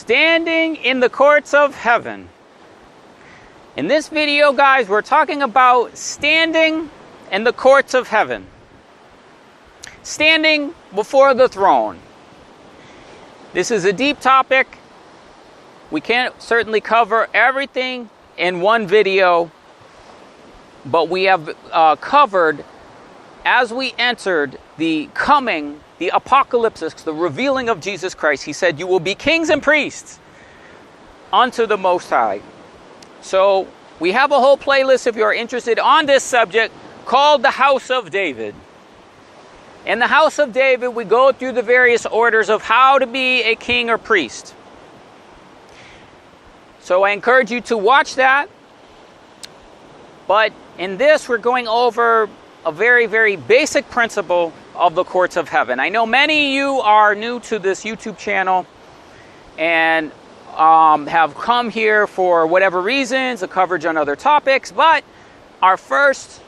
Standing in the courts of heaven. In this video, guys, we're talking about standing in the courts of heaven. Standing before the throne. This is a deep topic. We can't certainly cover everything in one video, but we have covered, as we entered the apocalypse, the revealing of Jesus Christ. He said, you will be kings and priests unto the Most High. So we have a whole playlist, if you're interested, on this subject called the House of David. In the House of David, we go through the various orders of how to be a king or priest. So I encourage you to watch that. But in this, we're going over a very, very basic principle of the courts of heaven. I know many of you are new to this YouTube channel and have come here for whatever reasons, a coverage on other topics, but our first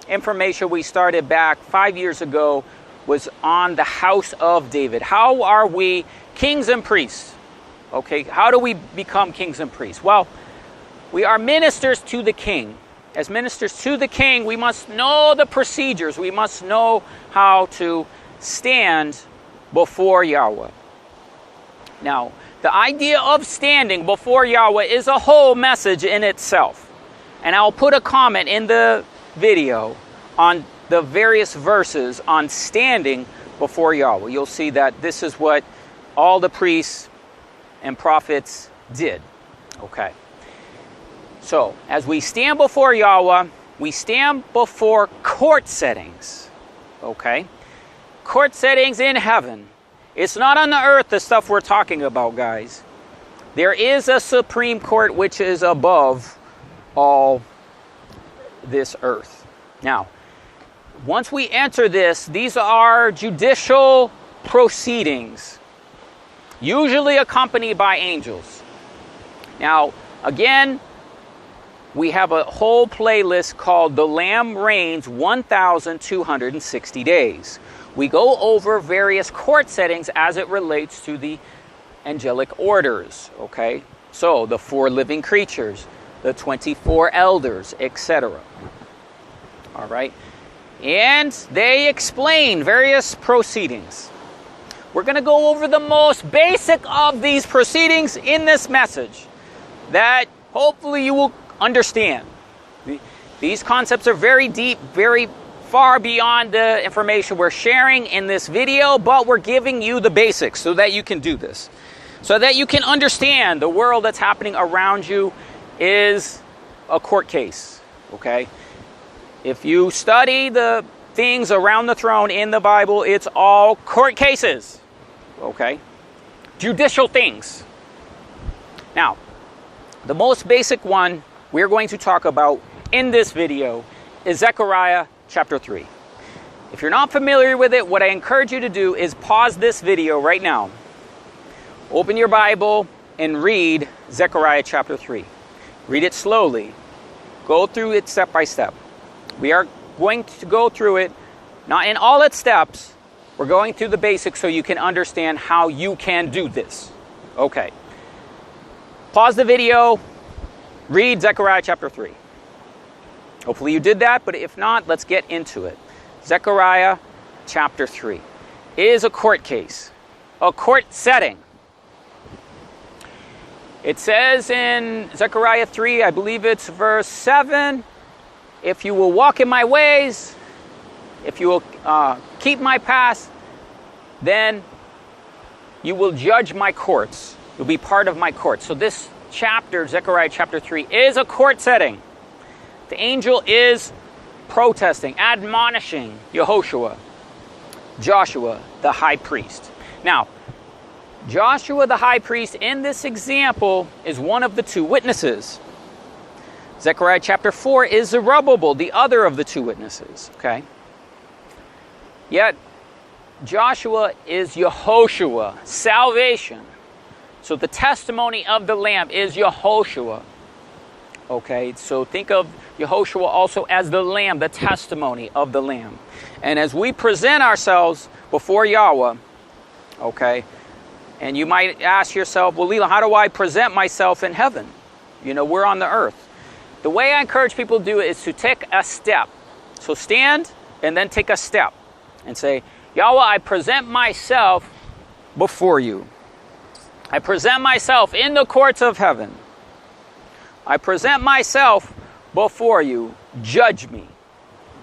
information we started back 5 years ago was on the House of David. How are we kings and priests? Okay, how do we become kings and priests? Well, we are ministers to the king. As ministers to the king, we must know the procedures. We must know how to stand before Yahweh. Now, the idea of standing before Yahweh is a whole message in itself. And I'll put a comment in the video on the various verses on standing before Yahweh. You'll see that this is what all the priests and prophets did. Okay. So, as we stand before Yahweh, we stand before court settings. Okay? Court settings in heaven. It's not on the earth, the stuff we're talking about, guys. There is a supreme court which is above all this earth. Now, once we enter this, these are judicial proceedings, usually accompanied by angels. Now, again, we have a whole playlist called The Lamb Reigns 1,260 Days. We go over various court settings as it relates to the angelic orders, okay? So, the 4 living creatures, the 24 elders, etc. All right? And they explain various proceedings. We're going to go over the most basic of these proceedings in this message that hopefully you will understand. These concepts are very deep, very far beyond the information we're sharing in this video, but we're giving you the basics so that you can do this. So that you can understand the world that's happening around you is a court case, okay? If you study the things around the throne in the Bible, it's all court cases, okay? Judicial things. Now, the most basic one we're going to talk about in this video is Zechariah chapter 3. If you're not familiar with it, what I encourage you to do is pause this video right now. Open your Bible and read Zechariah chapter 3. Read it slowly. Go through it step by step. We are going to go through it, not in all its steps. We're going through the basics so you can understand how you can do this. Okay. Pause the video. Read Zechariah chapter 3. Hopefully you did that, but if not, let's get into it. Zechariah chapter 3 is a court case, a court setting. It says in Zechariah 3, I believe it's verse 7, if you will walk in my ways, if you will keep my paths, then you will judge my courts. You'll be part of my courts. So this chapter, Zechariah chapter 3, is a court setting. The angel is protesting, admonishing Joshua, the high priest. Now, Joshua, the high priest, in this example, is one of the 2 witnesses. Zechariah chapter 4 is Zerubbabel, the other of the 2 witnesses. Okay? Yet, Joshua is Yehoshua, salvation. So the testimony of the Lamb is Yehoshua. Okay, so think of Yehoshua also as the Lamb, the testimony of the Lamb. And as we present ourselves before Yahweh, okay, And you might ask yourself, well, Leland, how do I present myself in heaven? You know, we're on the earth. The way I encourage people to do it is to take a step. So stand and then take a step and say, Yahweh, I present myself before you. I present myself in the courts of heaven. I present myself before you. Judge me.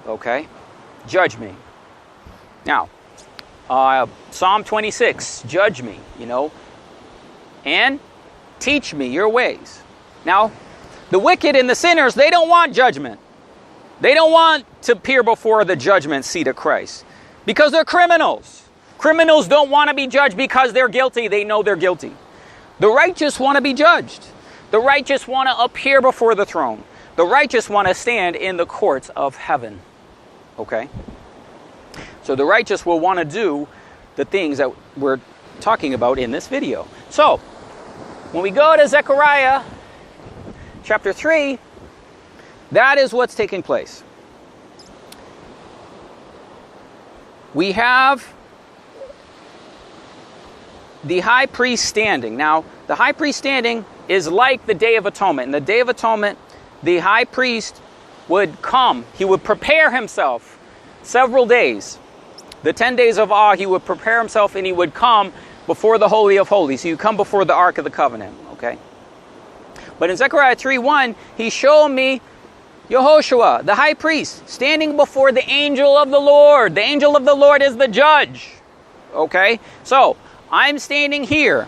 Okay? Judge me. Now, Psalm 26, judge me, you know, and teach me your ways. Now, the wicked and the sinners, they don't want judgment. They don't want to appear before the judgment seat of Christ because they're criminals. Criminals don't want to be judged because they're guilty. They know they're guilty. The righteous want to be judged. The righteous want to appear before the throne. The righteous want to stand in the courts of heaven. Okay? So the righteous will want to do the things that we're talking about in this video. So, when we go to Zechariah chapter 3, that is what's taking place. We have the high priest standing. Now, the high priest standing is like the Day of Atonement. In the Day of Atonement, the high priest would come. He would prepare himself several days. The 10 days of awe, he would prepare himself and he would come before the Holy of Holies. He would come before the Ark of the Covenant. Okay? But in Zechariah 3:1, he showed me Yehoshua, the high priest, standing before the angel of the Lord. The angel of the Lord is the judge. Okay? So, I'm standing here.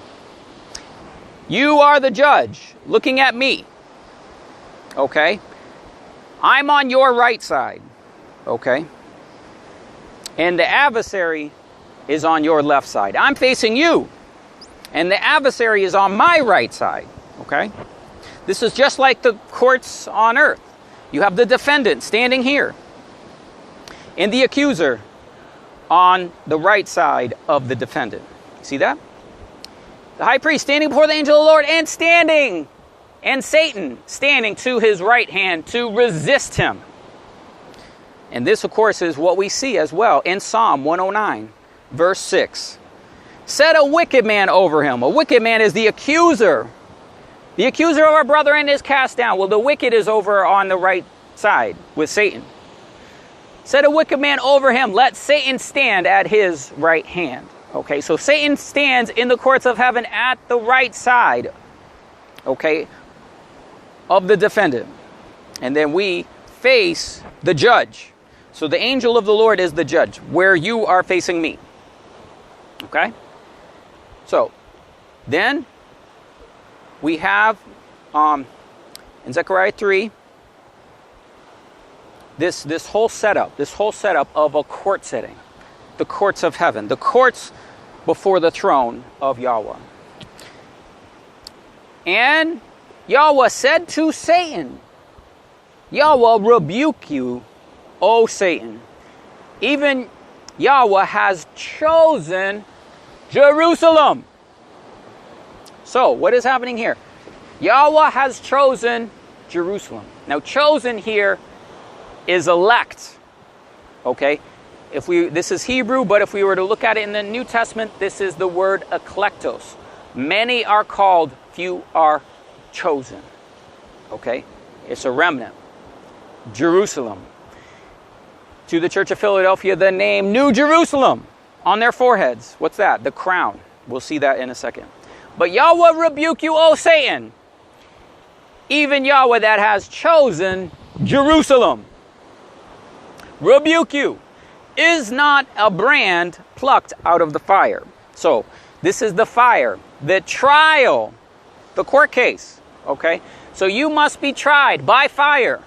You are the judge, looking at me. Okay? I'm on your right side. Okay? And the adversary is on your left side. I'm facing you. And the adversary is on my right side. Okay? This is just like the courts on earth. You have the defendant standing here. And the accuser on the right side of the defendant. See that? The high priest standing before the angel of the Lord and standing. And Satan standing to his right hand to resist him. And this, of course, is what we see as well in Psalm 109, verse 6. Set a wicked man over him. A wicked man is the accuser. The accuser of our brethren is cast down. Well, the wicked is over on the right side with Satan. Set a wicked man over him. Let Satan stand at his right hand. Okay, so Satan stands in the courts of heaven at the right side, okay, of the defendant. And then we face the judge. So the angel of the Lord is the judge, where you are facing me. Okay? So, then we have, in Zechariah 3, this whole setup of a court setting. The courts of heaven. The courts before the throne of Yahweh. And Yahweh said to Satan, Yahweh rebuke you, O Satan. Even Yahweh has chosen Jerusalem. So, what is happening here? Yahweh has chosen Jerusalem. Now, chosen here is elect. Okay? This is Hebrew, but if we were to look at it in the New Testament, this is the word eklektos. Many are called, few are chosen. Okay? It's a remnant. Jerusalem. To the Church of Philadelphia, the name New Jerusalem on their foreheads. What's that? The crown. We'll see that in a second. But Yahweh rebuke you, O Satan. Even Yahweh that has chosen Jerusalem. Rebuke you. Is not a brand plucked out of the fire. So, this is the fire. The trial. The court case. Okay? So you must be tried by fire.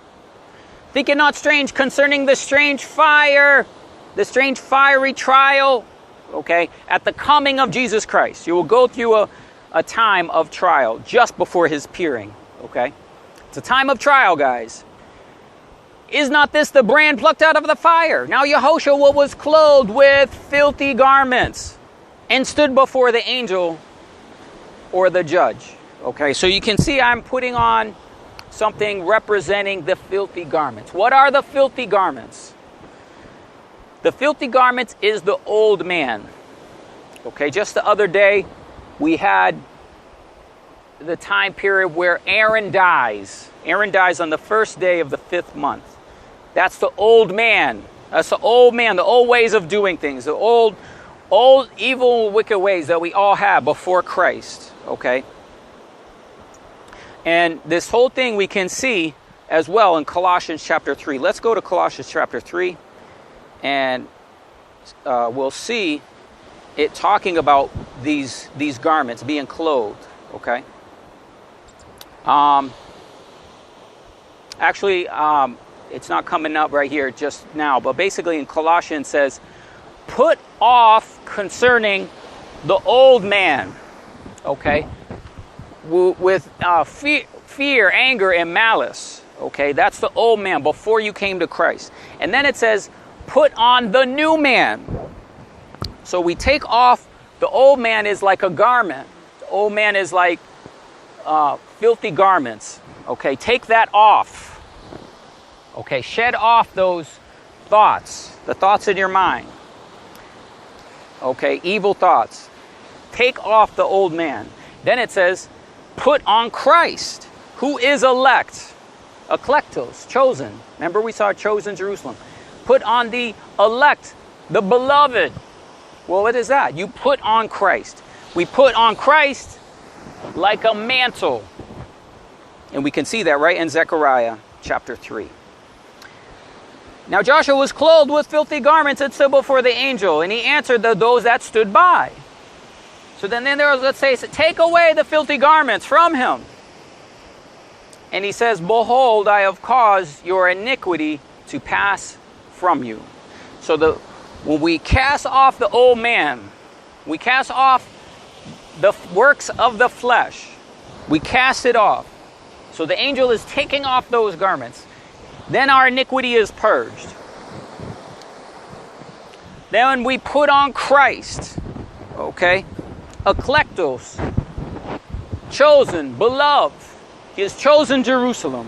Think it not strange concerning the strange fire, the strange fiery trial, okay, at the coming of Jesus Christ. You will go through a time of trial just before his appearing, okay? It's a time of trial, guys. Is not this the brand plucked out of the fire? Now Yehoshua was clothed with filthy garments and stood before the angel or the judge. Okay, so you can see I'm putting on something representing the filthy garments. What are the filthy garments? The filthy garments is the old man. Okay, just the other day, we had the time period where Aaron dies. Aaron dies on the first day of the 5th month. That's the old man. That's the old man, the old ways of doing things, the old evil, wicked ways that we all have before Christ, okay? And this whole thing we can see as well in Colossians chapter 3. Let's go to Colossians chapter 3, and we'll see it talking about these garments being clothed, okay? It's not coming up right here just now, but basically in Colossians says, put off concerning the old man, okay, with fear, anger, and malice, okay? That's the old man before you came to Christ. And then it says, put on the new man. So we take off, the old man is like a garment. The old man is like filthy garments, okay? Take that off. Okay, shed off those thoughts, the thoughts in your mind. Okay, evil thoughts. Take off the old man. Then it says, put on Christ, who is elect. Eklektos, chosen. Remember we saw chosen Jerusalem. Put on the elect, the beloved. Well, what is that? You put on Christ. We put on Christ like a mantle. And we can see that right in Zechariah chapter 3. Now Joshua was clothed with filthy garments and stood before the angel, and he answered those that stood by. So then there was, let's say, take away the filthy garments from him. And he says, behold, I have caused your iniquity to pass from you. So when we cast off the old man, we cast off the works of the flesh, we cast it off. So the angel is taking off those garments. Then our iniquity is purged. Then we put on Christ, okay? Eklektos, chosen, beloved. He has chosen Jerusalem.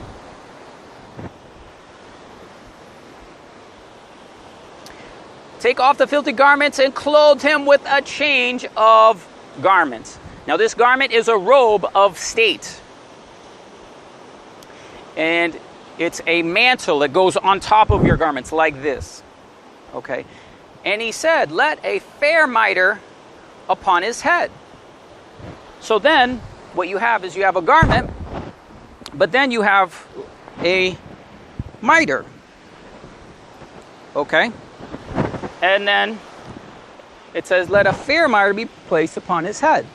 Take off the filthy garments and clothe him with a change of garments. Now this garment is a robe of state. And it's a mantle that goes on top of your garments like this. Okay. And he said, let a fair mitre upon his head. So then what you have is you have a garment, but then you have a mitre. Okay. And then it says, let a fair mitre be placed upon his head.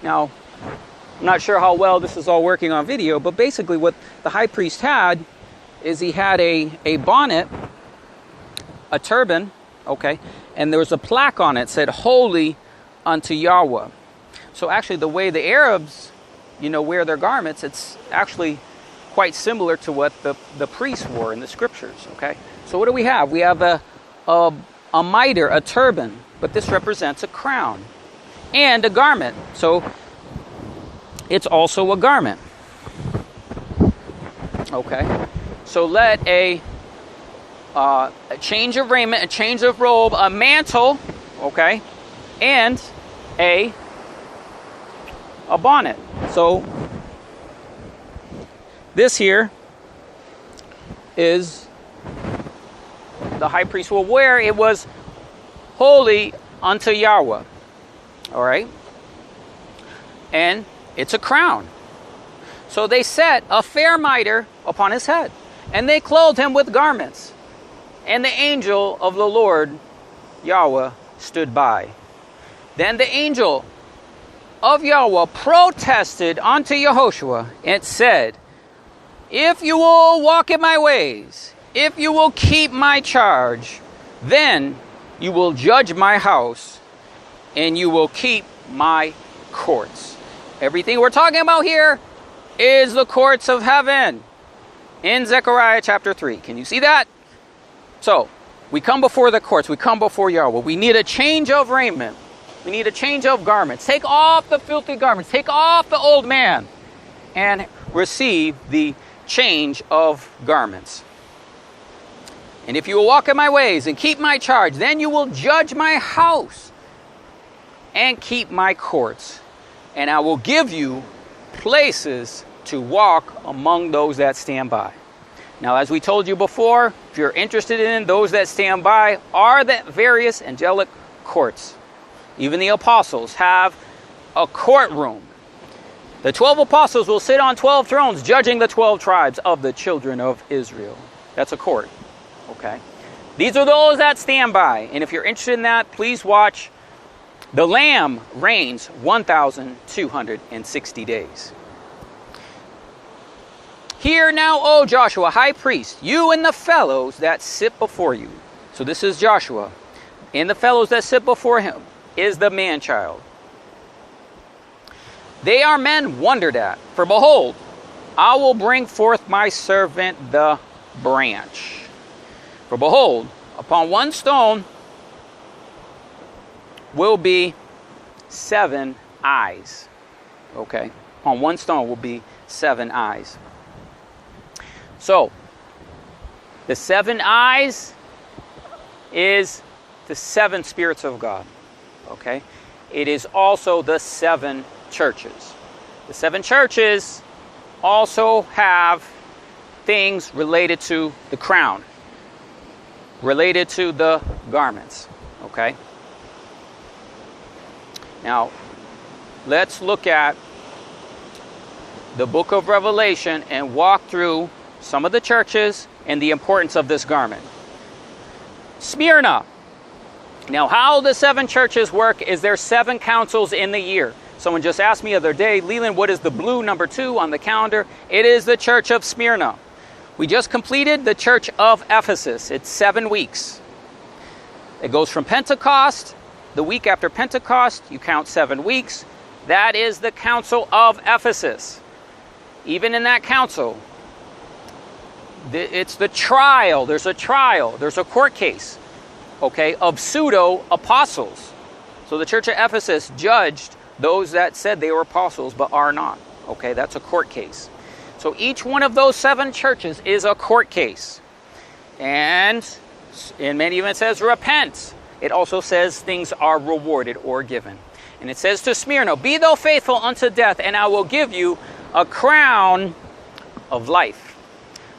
Now, I'm not sure how well this is all working on video, but basically what the high priest had is he had a bonnet, a turban, okay, and there was a plaque on it that said, holy unto Yahweh. So actually the way the Arabs, wear their garments, it's actually quite similar to what the priests wore in the scriptures, okay? So what do we have? We have a mitre, a turban, but this represents a crown and a garment. So it's also a garment. Okay. So let a change of raiment, a change of robe, a mantle, okay, and a bonnet. So this here is the high priest will wear. It was holy unto Yahweh. All right. And it's a crown. So they set a fair mitre upon his head, and they clothed him with garments. And the angel of the Lord, Yahweh, stood by. Then the angel of Yahweh protested unto Yehoshua and said, if you will walk in my ways, if you will keep my charge, then you will judge my house, and you will keep my courts. Everything we're talking about here is the courts of heaven in Zechariah chapter 3. Can you see that? So, we come before the courts. We come before Yahweh. We need a change of raiment. We need a change of garments. Take off the filthy garments. Take off the old man. And receive the change of garments. And if you will walk in my ways and keep my charge, then you will judge my house. and keep my courts, and I will give you places to walk among those that stand by. Now, as we told you before, if you're interested in those that stand by, are the various angelic courts. Even the apostles have a courtroom. The 12 apostles will sit on 12 thrones, judging the 12 tribes of the children of Israel. That's a court. Okay. These are those that stand by. And if you're interested in that, please watch The Lamb Reigns 1,260 days. Hear now, O Joshua, high priest, you and the fellows that sit before you. So this is Joshua. And the fellows that sit before him is the man-child. They are men wondered at. For behold, I will bring forth my servant the branch. For behold, upon one stone will be 7 eyes. Okay. On one stone will be 7 eyes. So, the 7 eyes is the 7 spirits of God. Okay. It is also the 7 churches. The 7 churches also have things related to the crown, related to the garments. Okay. Now, let's look at the book of Revelation and walk through some of the churches and the importance of this garment. Smyrna. Now, how the 7 churches work is there's 7 councils in the year. Someone just asked me the other day, Leland, what is the blue number 2 on the calendar? It is the church of Smyrna. We just completed the church of Ephesus. It's 7 weeks. It goes from Pentecost. The week after Pentecost, you count 7 weeks. That is the council of Ephesus. Even in that council, it's the trial. There's a trial. There's a court case, okay, of pseudo-apostles. So the church of Ephesus judged those that said they were apostles but are not. Okay, that's a court case. So each one of those 7 churches is a court case. And in many of them it says repent. It also says things are rewarded or given. And it says to Smyrna, be thou faithful unto death, and I will give you a crown of life.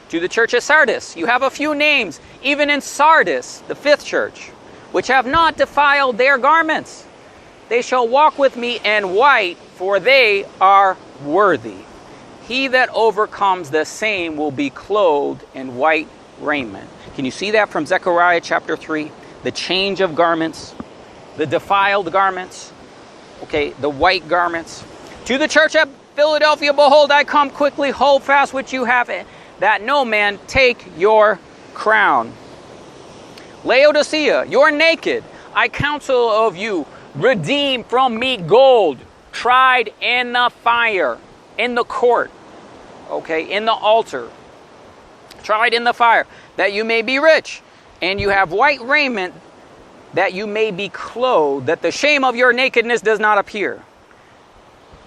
To the church of Sardis, you have a few names, even in Sardis, the 5th church, which have not defiled their garments. They shall walk with me in white, for they are worthy. He that overcomes the same will be clothed in white raiment. Can you see that from Zechariah chapter 3? The change of garments, the defiled garments, okay, the white garments. To the church at Philadelphia, behold, I come quickly, hold fast what you have, that no man take your crown. Laodicea, you're naked. I counsel of you, redeem from me gold, tried in the fire, in the court, okay, in the altar, tried in the fire, that you may be rich, and you have white raiment, that you may be clothed, that the shame of your nakedness does not appear.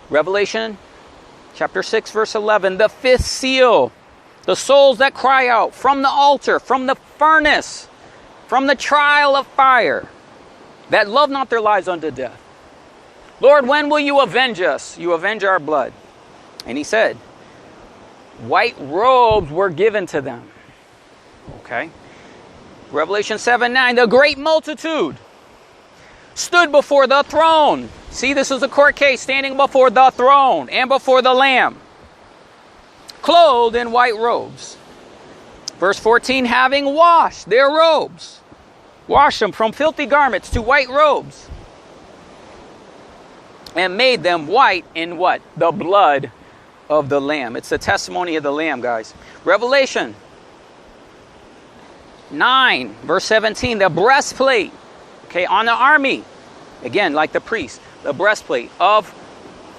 Revelation chapter 6, verse 11, the 5th seal, the souls that cry out from the altar, from the furnace, from the trial of fire, that love not their lives unto death. Lord, when will you avenge us? You avenge our blood. And he said, white robes were given to them. Okay. Revelation 7:9, the great multitude stood before the throne. See, this is a court case, standing before the throne and before the Lamb, clothed in white robes. Verse 14, having washed their robes, washed them from filthy garments to white robes, and made them white in what? The blood of the Lamb. It's the testimony of the Lamb, guys. Revelation 9, verse 17, the breastplate, okay, on the army, again, like the priest, the breastplate of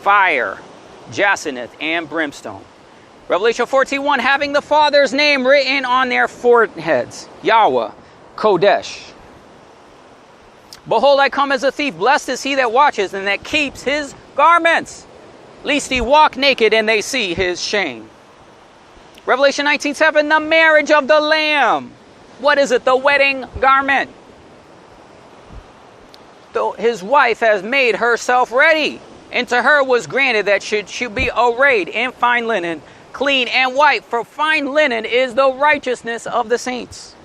fire, jacinth, and brimstone. Revelation 14:1, having the Father's name written on their foreheads, Yahweh, Kodesh. Behold, I come as a thief. Blessed is he that watches and that keeps his garments, lest he walk naked and they see his shame. Revelation 19:7, the marriage of the Lamb. What is it? The wedding garment. his wife has made herself ready. And to her was granted that she should be arrayed in fine linen, clean and white, for fine linen is the righteousness of the saints.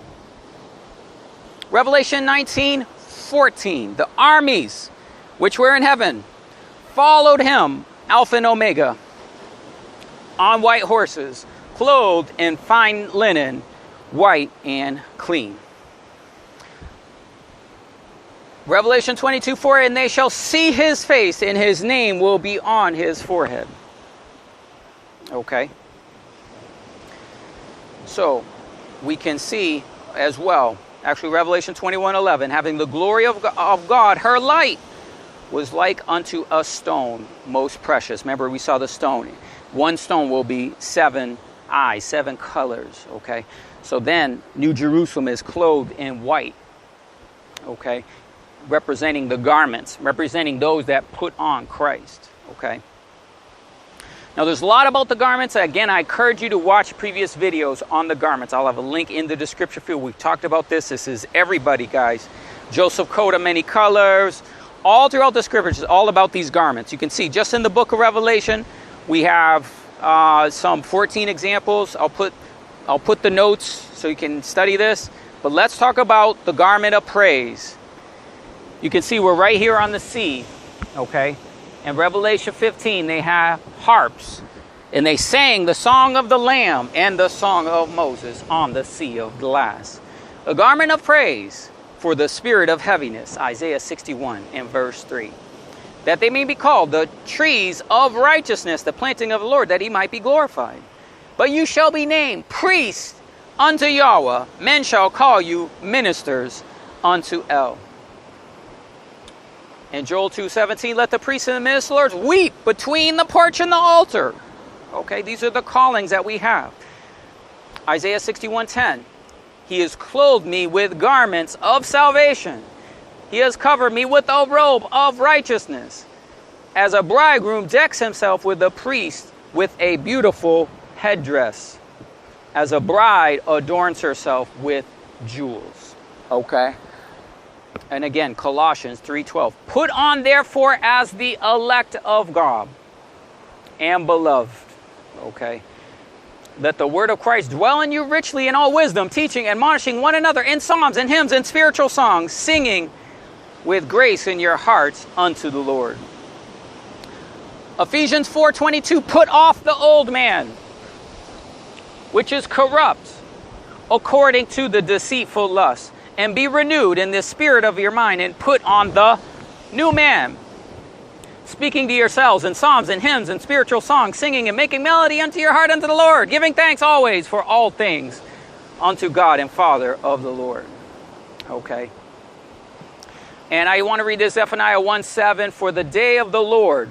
Revelation 19:14. The armies which were in heaven followed him, Alpha and Omega, on white horses, clothed in fine linen, white and clean. Revelation 22:4, and they shall see his face, and his name will be on his forehead. Okay. So, we can see as well, actually Revelation 21:11, having the glory of God, her light was like unto a stone, most precious. Remember, we saw the stone. One stone will be 7 eyes, 7 colors, okay? So then, New Jerusalem is clothed in white, okay? Representing the garments, representing those that put on Christ, okay? Now, there's a lot about the garments. Again, I encourage you to watch previous videos on the garments. I'll have a link in the description field. We've talked about this. This is everybody, guys. Joseph coat of many colors. All throughout the scriptures, all about these garments. You can see just in the book of Revelation, we have some 14 examples. I'll put the notes so you can study this. But let's talk about the garment of praise. You can see we're right here on the sea, okay? In Revelation 15, they have harps, and they sang the song of the Lamb and the song of Moses on the sea of glass. A garment of praise for the spirit of heaviness, Isaiah 61 and verse 3. That they may be called the trees of righteousness, the planting of the Lord, that he might be glorified. But you shall be named priests unto Yahweh. Men shall call you ministers unto El. In Joel 2:17, let the priests and the ministers weep between the porch and the altar. Okay, these are the callings that we have. Isaiah 61:10, he has clothed me with garments of salvation. He has covered me with a robe of righteousness. As a bridegroom decks himself with a priest with a beautiful headdress. As a bride adorns herself with jewels. Okay? And again, Colossians 3:12. Put on therefore as the elect of God and beloved. Okay? Let the word of Christ dwell in you richly in all wisdom, teaching, admonishing one another in psalms and hymns and spiritual songs, singing with grace in your hearts unto the Lord. Ephesians 4:22. Put off the old man, which is corrupt according to the deceitful lust, and be renewed in the spirit of your mind, and put on the new man, speaking to yourselves in psalms and hymns and spiritual songs, singing and making melody unto your heart unto the Lord, giving thanks always for all things unto God and Father of the Lord. Okay. And I want to read this, Zephaniah 1:7. For the day of the Lord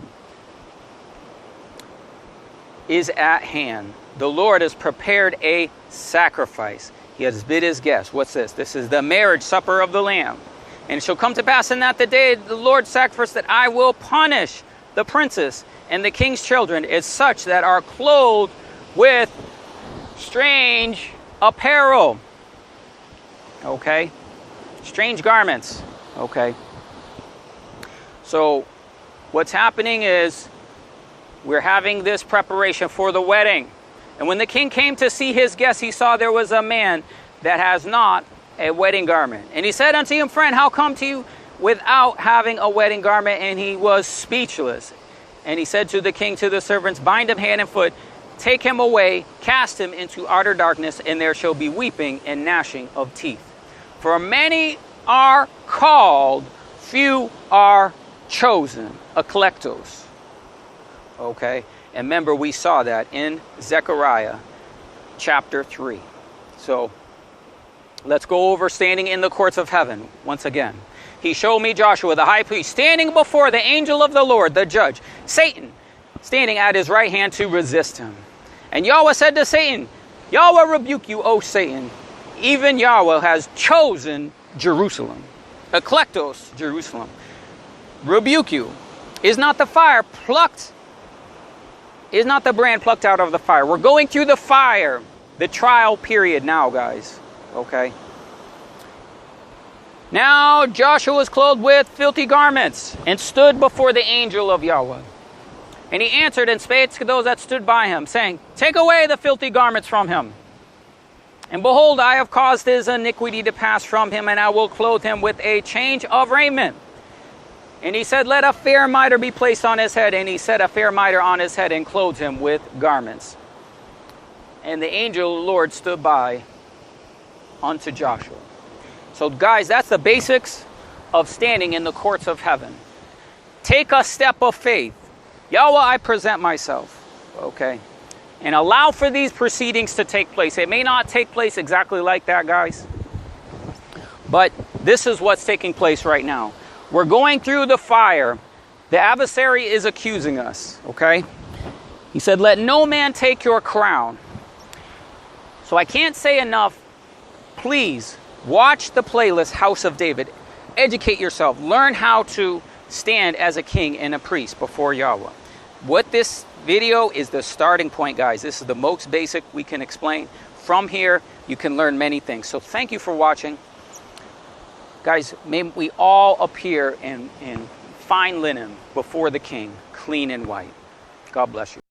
is at hand. The Lord has prepared a sacrifice. He has bid his guests. What's this? This is the marriage supper of the Lamb. And it shall come to pass in that the day of the Lord's sacrifice that I will punish the princes and the king's children as such that are clothed with strange apparel. Okay? Strange garments. Okay? So, what's happening is we're having this preparation for the wedding. And when the king came to see his guests, he saw there was a man that has not a wedding garment. And he said unto him, friend, how come to you without having a wedding garment? And he was speechless. And he said to the king, to the servants, bind him hand and foot, take him away, cast him into utter darkness, and there shall be weeping and gnashing of teeth. For many are called, few are chosen. Eklektos. Okay? And remember, we saw that in Zechariah chapter 3. So, let's go over standing in the courts of heaven once again. He showed me Joshua, the high priest, standing before the angel of the Lord, the judge, Satan, standing at his right hand to resist him. And Yahweh said to Satan, Yahweh rebuke you, O Satan. Even Yahweh has chosen Jerusalem. Eklektos, Jerusalem. Rebuke you. Is not the fire plucked? Is not the brand plucked out of the fire? We're going through the fire, the trial period now, guys. Okay? Now Joshua was clothed with filthy garments, and stood before the angel of Yahweh. And he answered and spake to those that stood by him, saying, Take away the filthy garments from him. And behold, I have caused his iniquity to pass from him, and I will clothe him with a change of raiment. And he said, Let a fair mitre be placed on his head. And he set a fair mitre on his head, and clothed him with garments. And the angel of the Lord stood by unto Joshua. So guys, that's the basics of standing in the courts of heaven. Take a step of faith. Yahweh, I present myself. Okay. And allow for these proceedings to take place. It may not take place exactly like that, guys. But this is what's taking place right now. We're going through the fire. The adversary is accusing us. Okay. He said, Let no man take your crown. So I can't say enough. Please watch the playlist House of David. Educate yourself. Learn how to stand as a king and a priest before Yahweh. What this video is the starting point, guys. This is the most basic we can explain. From here, you can learn many things. So thank you for watching. Guys, may we all appear in fine linen before the king, clean and white. God bless you.